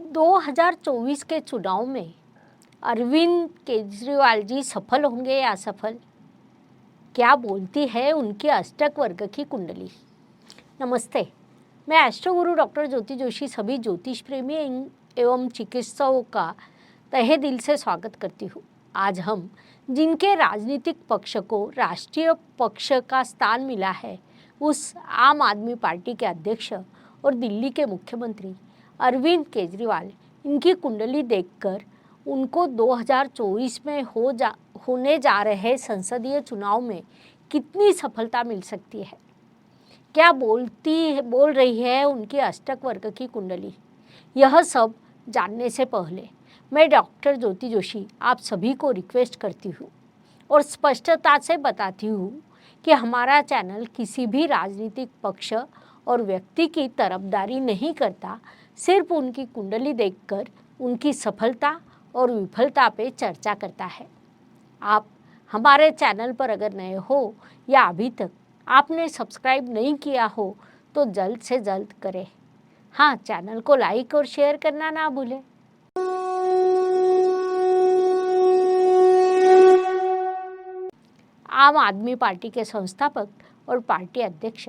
2024 के चुनाव में अरविंद केजरीवाल जी सफल होंगे या असफल? क्या बोलती है उनकी अष्टक वर्ग की कुंडली? नमस्ते, मैं एस्ट्रो गुरु डॉक्टर ज्योति जोशी सभी ज्योतिष प्रेमी एवं चिकित्सकों का तहे दिल से स्वागत करती हूँ। आज हम जिनके राजनीतिक पक्ष को राष्ट्रीय पक्ष का स्थान मिला है, उस आम आदमी पार्टी के अध्यक्ष और दिल्ली के मुख्यमंत्री अरविंद केजरीवाल, इनकी कुंडली देखकर उनको 2024 में होने जा रहे संसदीय चुनाव में कितनी सफलता मिल सकती है, क्या बोल रही है उनकी अष्टक वर्ग की कुंडली, यह सब जानने से पहले मैं डॉक्टर ज्योति जोशी आप सभी को रिक्वेस्ट करती हूँ और स्पष्टता से बताती हूँ कि हमारा चैनल किसी भी राजनीतिक पक्ष और व्यक्ति की तरफदारी नहीं करता, सिर्फ उनकी कुंडली देखकर उनकी सफलता और विफलता पे चर्चा करता है। आप हमारे चैनल पर अगर नए हो या अभी तक आपने सब्सक्राइब नहीं किया हो तो जल्द से जल्द करें। हाँ, चैनल को लाइक और शेयर करना ना भूलें। आम आदमी पार्टी के संस्थापक और पार्टी अध्यक्ष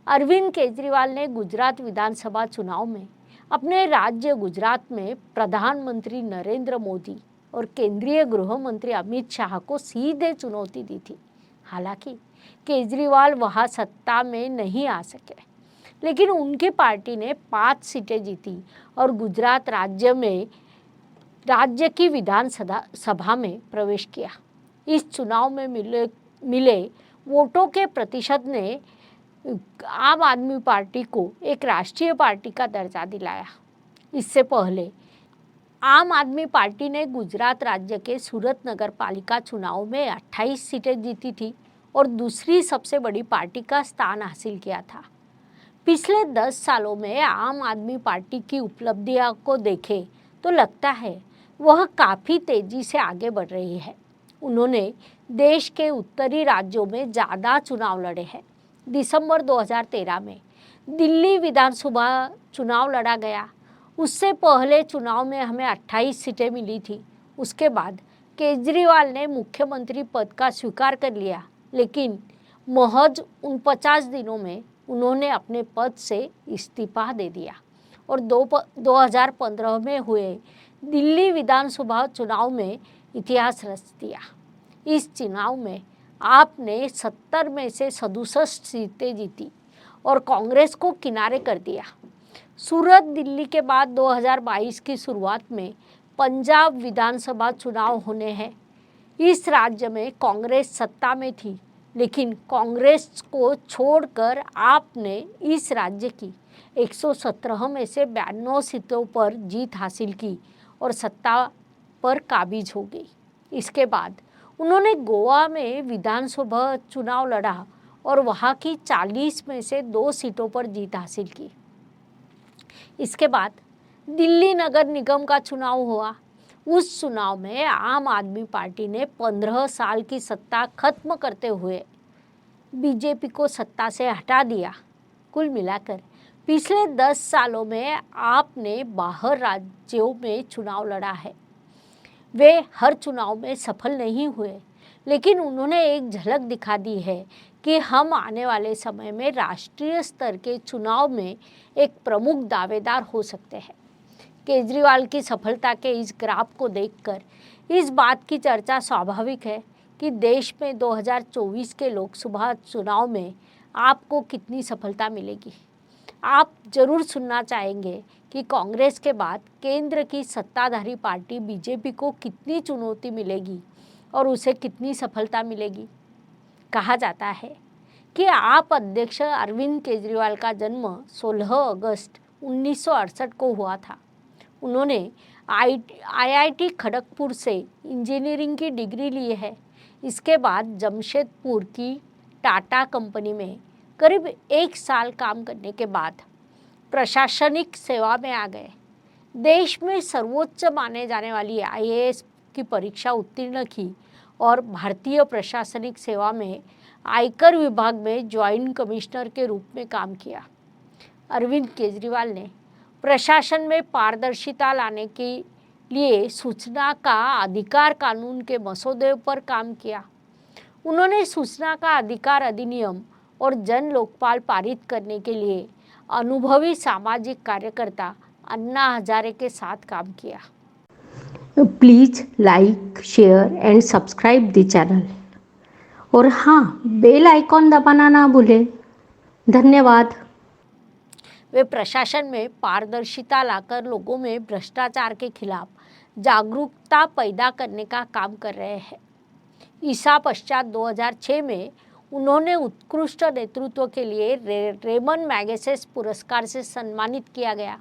अरविंद केजरीवाल ने गुजरात विधानसभा चुनाव में अपने राज्य गुजरात में प्रधानमंत्री नरेंद्र मोदी और केंद्रीय गृह मंत्री अमित शाह को सीधे चुनौती दी थी। हालांकि केजरीवाल वहां सत्ता में नहीं आ सके, लेकिन उनकी पार्टी ने 5 सीटें जीती और गुजरात राज्य की विधानसभा में प्रवेश किया। इस चुनाव में मिले वोटों के प्रतिशत ने आम आदमी पार्टी को एक राष्ट्रीय पार्टी का दर्जा दिलाया। इससे पहले आम आदमी पार्टी ने गुजरात राज्य के सूरत नगर पालिका चुनाव में 28 सीटें जीती थी और दूसरी सबसे बड़ी पार्टी का स्थान हासिल किया था। पिछले 10 सालों में आम आदमी पार्टी की उपलब्धियों को देखें तो लगता है वह काफ़ी तेजी से आगे बढ़ रही है। उन्होंने देश के उत्तरी राज्यों में ज़्यादा चुनाव लड़े हैं। दिसंबर 2013 में दिल्ली विधानसभा चुनाव लड़ा गया। उससे पहले चुनाव में हमें 28 सीटें मिली थी। उसके बाद केजरीवाल ने मुख्यमंत्री पद का स्वीकार कर लिया, लेकिन महज 49 दिनों में उन्होंने अपने पद से इस्तीफा दे दिया और 2015 में हुए दिल्ली विधानसभा चुनाव में इतिहास रच दिया। इस चुनाव में आपने 70 में से 67 सीटें जीती और कांग्रेस को किनारे कर दिया। सूरत दिल्ली के बाद 2022 की शुरुआत में पंजाब विधानसभा चुनाव होने हैं। इस राज्य में कांग्रेस सत्ता में थी, लेकिन कांग्रेस को छोड़कर आपने इस राज्य की 117 में से 92 सीटों पर जीत हासिल की और सत्ता पर काबिज हो गई। इसके बाद उन्होंने गोवा में विधानसभा चुनाव लड़ा और वहां की 40 में से 2 सीटों पर जीत हासिल की। इसके बाद दिल्ली नगर निगम का चुनाव हुआ। उस चुनाव में आम आदमी पार्टी ने 15 साल की सत्ता खत्म करते हुए बीजेपी को सत्ता से हटा दिया। कुल मिलाकर पिछले 10 सालों में आपने बाहर राज्यों में चुनाव लड़ा है। वे हर चुनाव में सफल नहीं हुए, लेकिन उन्होंने एक झलक दिखा दी है कि हम आने वाले समय में राष्ट्रीय स्तर के चुनाव में एक प्रमुख दावेदार हो सकते हैं। केजरीवाल की सफलता के इस ग्राफ को देखकर इस बात की चर्चा स्वाभाविक है कि देश में 2024 के लोकसभा चुनाव में आपको कितनी सफलता मिलेगी। आप जरूर सुनना चाहेंगे कि कांग्रेस के बाद केंद्र की सत्ताधारी पार्टी बीजेपी को कितनी चुनौती मिलेगी और उसे कितनी सफलता मिलेगी। कहा जाता है कि आप अध्यक्ष अरविंद केजरीवाल का जन्म 16 अगस्त 1968 को हुआ था। उन्होंने आईआईटी खड़गपुर से इंजीनियरिंग की डिग्री ली है। इसके बाद जमशेदपुर की टाटा कंपनी में करीब 1 साल काम करने के बाद प्रशासनिक सेवा में आ गए। देश में सर्वोच्च माने जाने वाली आईएएस की परीक्षा उत्तीर्ण की और भारतीय प्रशासनिक सेवा में आयकर विभाग में ज्वाइंट कमिश्नर के रूप में काम किया। अरविंद केजरीवाल ने प्रशासन में पारदर्शिता लाने के लिए सूचना का अधिकार कानून के मसौदे पर काम किया। उन्होंने सूचना का अधिकार अधिनियम और जन लोकपाल पारित करने के लिए अनुभवी सामाजिक कार्यकर्ता अन्ना हजारे के साथ काम किया। Please like, share and subscribe the channel और हाँ, बेल आइकॉन दबाना ना भूलें। धन्यवाद। वे प्रशासन में पारदर्शिता लाकर लोगों में भ्रष्टाचार के खिलाफ जागरूकता पैदा करने का काम कर रहे हैं। ईसा पश्चात 2006 में उन्होंने उत्कृष्ट नेतृत्व के लिए रेमन मैगसेसे पुरस्कार से सम्मानित किया गया।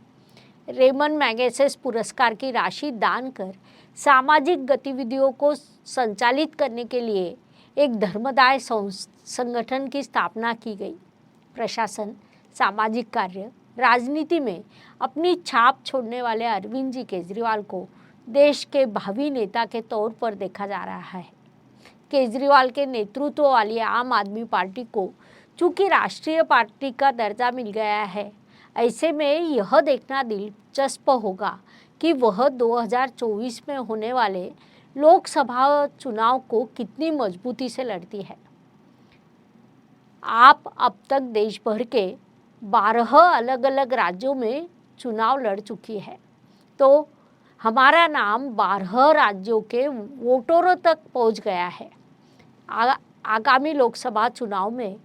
रेमन मैगसेसे पुरस्कार की राशि दान कर सामाजिक गतिविधियों को संचालित करने के लिए एक धर्मदाय संगठन की स्थापना की गई। प्रशासन, सामाजिक कार्य, राजनीति में अपनी छाप छोड़ने वाले अरविंद जी केजरीवाल को देश के भावी नेता के तौर पर देखा जा रहा है। केजरीवाल के नेतृत्व वाली आम आदमी पार्टी को चूंकि राष्ट्रीय पार्टी का दर्जा मिल गया है, ऐसे में यह देखना दिलचस्प होगा कि वह 2024 में होने वाले लोकसभा चुनाव को कितनी मजबूती से लड़ती है। आप अब तक देश भर के 12 अलग अलग राज्यों में चुनाव लड़ चुकी है, तो हमारा नाम 12 राज्यों के वोटरों तक पहुंच गया है। आगामी लोकसभा चुनाव में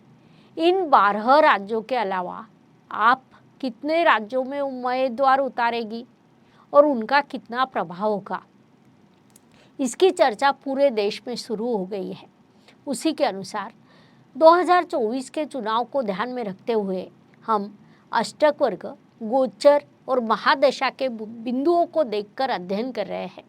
इन 12 राज्यों के अलावा आप कितने राज्यों में उम्मीदवार उतारेगी और उनका कितना प्रभाव होगा, इसकी चर्चा पूरे देश में शुरू हो गई है। उसी के अनुसार 2024 के चुनाव को ध्यान में रखते हुए हम अष्टक वर्ग, गोचर और महादशा के बिंदुओं को देखकर अध्ययन कर रहे हैं।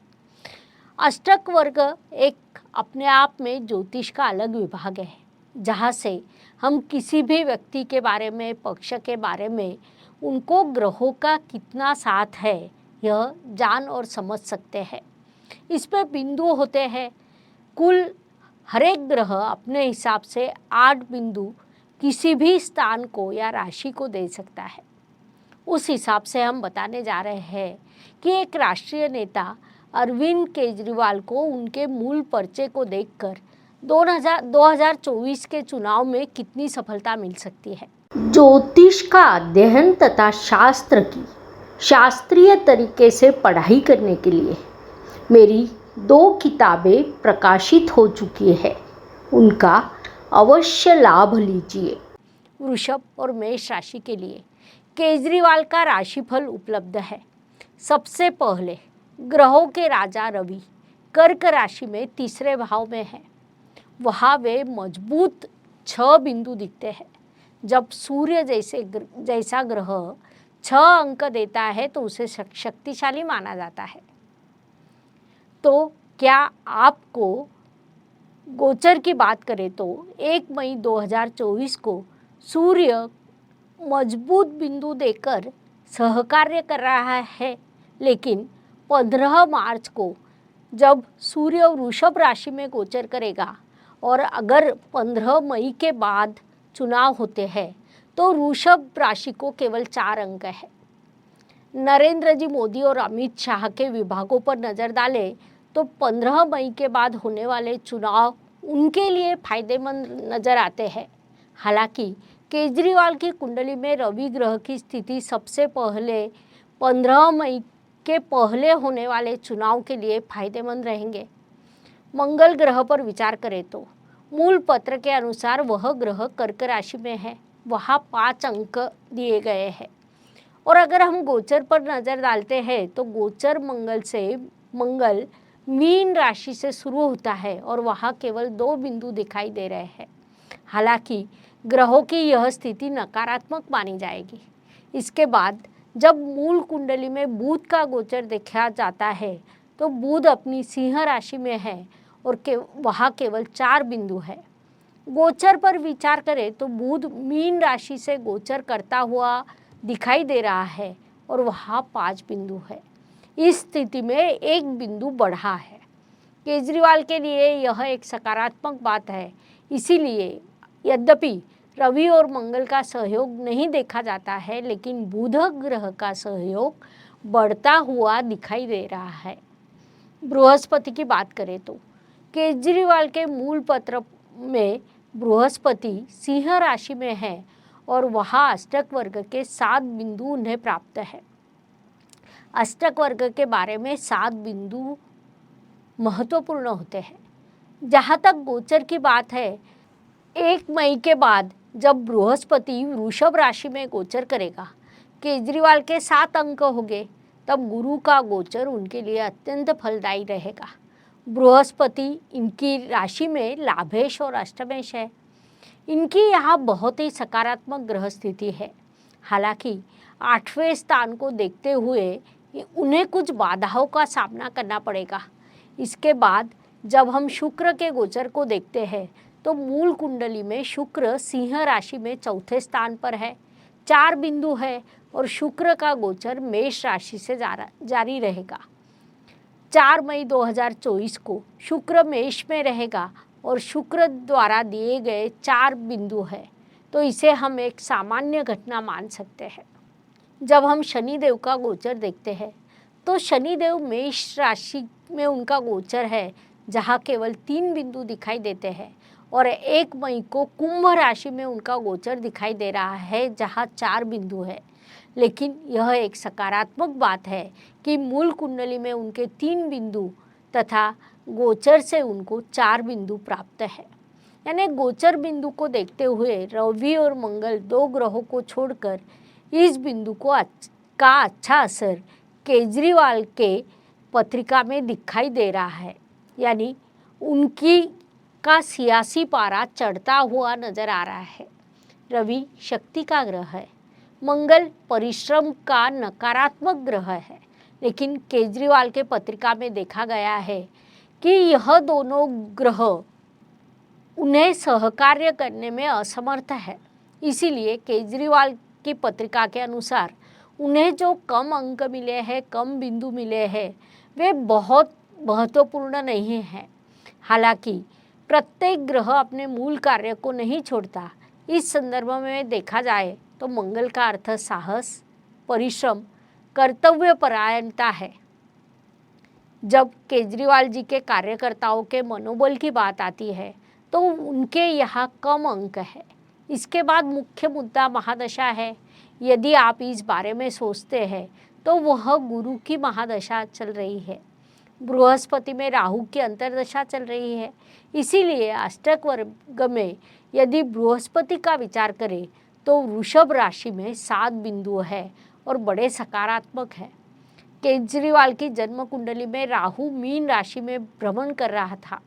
अष्टक वर्ग एक अपने आप में ज्योतिष का अलग विभाग है, जहाँ से हम किसी भी व्यक्ति के बारे में, पक्ष के बारे में, उनको ग्रहों का कितना साथ है यह जान और समझ सकते हैं। इसमें बिंदु होते हैं। कुल हर एक ग्रह अपने हिसाब से 8 बिंदु किसी भी स्थान को या राशि को दे सकता है। उस हिसाब से हम बताने जा रहे हैं कि एक राष्ट्रीय नेता अरविंद केजरीवाल को उनके मूल पर्चे को देखकर 2024 के चुनाव में कितनी सफलता मिल सकती है। ज्योतिष का अध्ययन तथा शास्त्र की शास्त्रीय तरीके से पढ़ाई करने के लिए मेरी 2 किताबें प्रकाशित हो चुकी है, उनका अवश्य लाभ लीजिए। वृषभ और मेष राशि के लिए केजरीवाल का राशिफल उपलब्ध है। सबसे पहले ग्रहों के राजा रवि कर्क राशि में तीसरे भाव में है। वहाँ वे मजबूत 6 बिंदु दिखते हैं। जब सूर्य जैसा ग्रह 6 अंक देता है तो उसे शक्तिशाली माना जाता है। तो क्या आपको गोचर की बात करें तो 1 मई 2024 को सूर्य मजबूत बिंदु देकर सहकार्य कर रहा है, लेकिन 15 मार्च को जब सूर्य वृषभ राशि में गोचर करेगा और अगर 15 मई के बाद चुनाव होते हैं तो वृषभ राशि को केवल 4 अंक है। नरेंद्र जी मोदी और अमित शाह के विभागों पर नज़र डालें तो 15 मई के बाद होने वाले चुनाव उनके लिए फायदेमंद नज़र आते हैं। हालांकि केजरीवाल की कुंडली में रवि ग्रह की स्थिति सबसे पहले 15 मई के पहले होने वाले चुनाव के लिए फायदेमंद रहेंगे। मंगल ग्रह पर विचार करें तो मूल पत्र के अनुसार वह ग्रह कर्क राशि में है, वहाँ 5 अंक दिए गए हैं। और अगर हम गोचर पर नज़र डालते हैं तो गोचर मंगल मीन राशि से शुरू होता है और वहाँ केवल 2 बिंदु दिखाई दे रहे हैं। हालांकि ग्रहों की यह स्थिति नकारात्मक मानी जाएगी। इसके बाद जब मूल कुंडली में बुध का गोचर देखा जाता है तो बुध अपनी सिंह राशि में है और वहाँ केवल 4 बिंदु है। गोचर पर विचार करें तो बुध मीन राशि से गोचर करता हुआ दिखाई दे रहा है और वहाँ 5 बिंदु है। इस स्थिति में 1 बिंदु बढ़ा है। केजरीवाल के लिए यह एक सकारात्मक बात है। इसीलिए यद्यपि रवि और मंगल का सहयोग नहीं देखा जाता है, लेकिन बुध ग्रह का सहयोग बढ़ता हुआ दिखाई दे रहा है। बृहस्पति की बात करें तो केजरीवाल के मूल पत्र में बृहस्पति सिंह राशि में है और वहाँ अष्टक वर्ग के 7 बिंदु उन्हें प्राप्त है। अष्टक वर्ग के बारे में 7 बिंदु महत्वपूर्ण होते हैं। जहाँ तक गोचर की बात है, 1 मई के बाद जब बृहस्पति वृषभ राशि में गोचर करेगा, केजरीवाल के 7 अंक होंगे, तब गुरु का गोचर उनके लिए अत्यंत फलदायी रहेगा। बृहस्पति इनकी राशि में लाभेश और अष्टमेश है। इनकी यहाँ बहुत ही सकारात्मक ग्रह स्थिति है। हालांकि 8वें स्थान को देखते हुए उन्हें कुछ बाधाओं का सामना करना पड़ेगा। इसके बाद जब हम शुक्र के गोचर को देखते हैं तो मूल कुंडली में शुक्र सिंह राशि में 4थे स्थान पर है, 4 बिंदु है और शुक्र का गोचर मेष राशि से जारी रहेगा। 4 मई 2024 को शुक्र मेष में रहेगा और शुक्र द्वारा दिए गए 4 बिंदु है, तो इसे हम एक सामान्य घटना मान सकते हैं। जब हम शनिदेव का गोचर देखते हैं तो शनिदेव मेष राशि में उनका गोचर है, जहाँ केवल 3 बिंदु दिखाई देते हैं, और 1 मई को कुंभ राशि में उनका गोचर दिखाई दे रहा है, जहाँ 4 बिंदु है। लेकिन यह एक सकारात्मक बात है कि मूल कुंडली में उनके 3 बिंदु तथा गोचर से उनको 4 बिंदु प्राप्त है। यानी गोचर बिंदु को देखते हुए रवि और मंगल 2 ग्रहों को छोड़कर इस बिंदु का अच्छा असर केजरीवाल के पत्रिका में दिखाई दे रहा है। यानी उनकी का सियासी पारा चढ़ता हुआ नजर आ रहा है। रवि शक्ति का ग्रह है, मंगल परिश्रम का नकारात्मक ग्रह है, लेकिन केजरीवाल के पत्रिका में देखा गया है कि यह दोनों ग्रह उन्हें सहकार्य करने में असमर्थ है। इसीलिए केजरीवाल की पत्रिका के अनुसार उन्हें जो कम अंक मिले हैं, कम बिंदु मिले हैं, वे बहुत महत्वपूर्ण नहीं हैं। हालांकि प्रत्येक ग्रह अपने मूल कार्य को नहीं छोड़ता। इस संदर्भ में देखा जाए तो मंगल का अर्थ साहस, परिश्रम, कर्तव्यपरायणता है। जब केजरीवाल जी के कार्यकर्ताओं के मनोबल की बात आती है तो उनके यहाँ कम अंक है। इसके बाद मुख्य मुद्दा महादशा है। यदि आप इस बारे में सोचते हैं तो वह गुरु की महादशा चल रही है, बृहस्पति में राहु की अंतर्दशा चल रही है। इसीलिए अष्टक वर्ग में यदि बृहस्पति का विचार करें तो वृषभ राशि में 7 बिंदु है और बड़े सकारात्मक है। केजरीवाल की जन्म कुंडली में राहु मीन राशि में भ्रमण कर रहा था।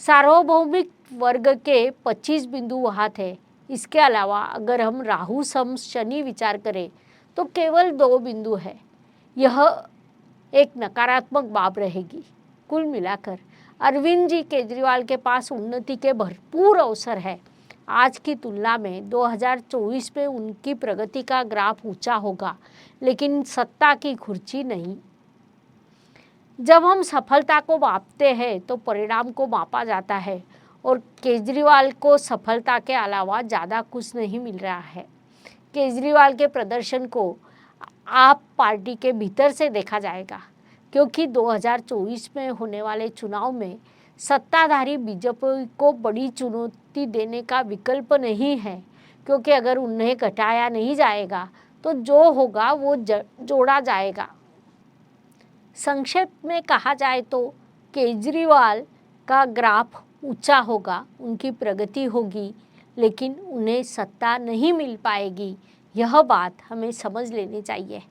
सार्वभौमिक वर्ग के 25 बिंदु वहाँ थे। इसके अलावा अगर हम राहु सम शनि विचार करें तो केवल 2 बिंदु है। यह एक नकारात्मक बात रहेगी। कुल मिलाकर अरविंद जी केजरीवाल के पास उन्नति के भरपूर अवसर है। आज की तुलना में 2024 में उनकी प्रगति का ग्राफ ऊंचा होगा, लेकिन सत्ता की कुर्सी नहीं। जब हम सफलता को मापते हैं तो परिणाम को मापा जाता है, और केजरीवाल को सफलता के अलावा ज़्यादा कुछ नहीं मिल रहा है। केजरीवाल के प्रदर्शन को आप पार्टी के भीतर से देखा जाएगा, क्योंकि 2024 में होने वाले चुनाव में सत्ताधारी बीजेपी को बड़ी चुनौती देने का विकल्प नहीं है, क्योंकि अगर उन्हें घटाया नहीं जाएगा तो जो होगा वो जोड़ा जाएगा। संक्षेप में कहा जाए तो केजरीवाल का ग्राफ ऊंचा होगा, उनकी प्रगति होगी, लेकिन उन्हें सत्ता नहीं मिल पाएगी। यह बात हमें समझ लेनी चाहिए।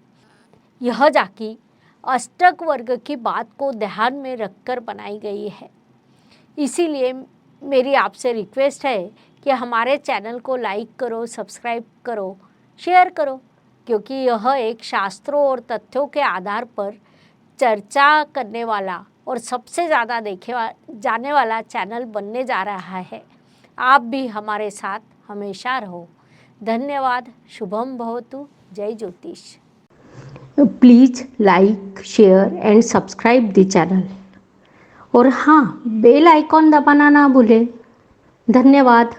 यह जाकी अष्टक वर्ग की बात को ध्यान में रखकर बनाई गई है। इसीलिए मेरी आपसे रिक्वेस्ट है कि हमारे चैनल को लाइक करो, सब्सक्राइब करो, शेयर करो, क्योंकि यह एक शास्त्रों और तथ्यों के आधार पर चर्चा करने वाला और सबसे ज़्यादा देखे जाने वाला चैनल बनने जा रहा है। आप भी हमारे साथ हमेशा रहो। धन्यवाद। शुभम भवतु। जय ज्योतिष। Please like, share and subscribe the channel, और हाँ, बेल आइकॉन दबाना ना भूलें। धन्यवाद।